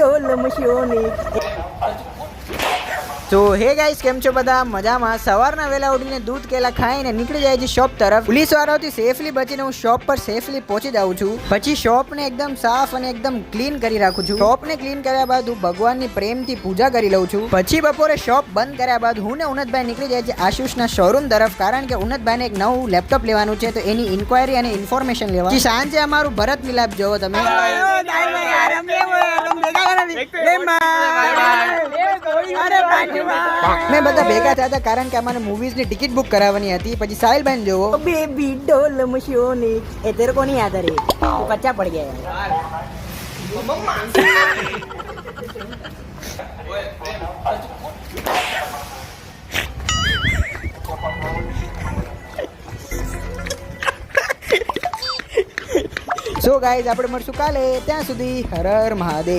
ઢોલ મશીઓની। તો હે ગાઈસ, કેમ છો બધા? મજામાં? સવારના વહેલા ઉઠીને દૂધ કેલા ખાઈને નીકળી જાય છે શોપ તરફ। પોલીસ વાળાઓથી સેફલી બચીને હું શોપ પર સેફલી પહોંચી જાઉં છું। પછી શોપને એકદમ સાફ અને એકદમ ક્લીન કરી રાખું છું। શોપને ક્લીન કર્યા બાદ હું ભગવાનની પ્રેમથી પૂજા કરી લઉં છું। પછી બપોરે શોપ બંધ કર્યા બાદ હું ને ઉન્નતભાઈ નીકળી જાય છે આશુષના શોરૂમ તરફ, કારણ કે ઉન્નતભાઈને એક નવું લેપટોપ લેવાનું છે, તો એની ઇન્ક્વાયરી અને ઇન્ફોર્મેશન લેવા। સાંજે અમારું ભરત મિલાપ જોવો તમે। મેં બધા ભેગા થયા હતા કારણ કે અમારે મૂવીઝની ટિકિટ બુક કરાવવાની હતી। પછી સાહિલભાઈ જોવો, બેબી ઢોલ મશીઓની। એ તેરે કો નહીં યાદ રે, તું કચ્ચા પડ ગયા યાર। સો ગાઈઝ, આપણે મળશું કાલે, ત્યાં સુધી હર હર મહાદેવ।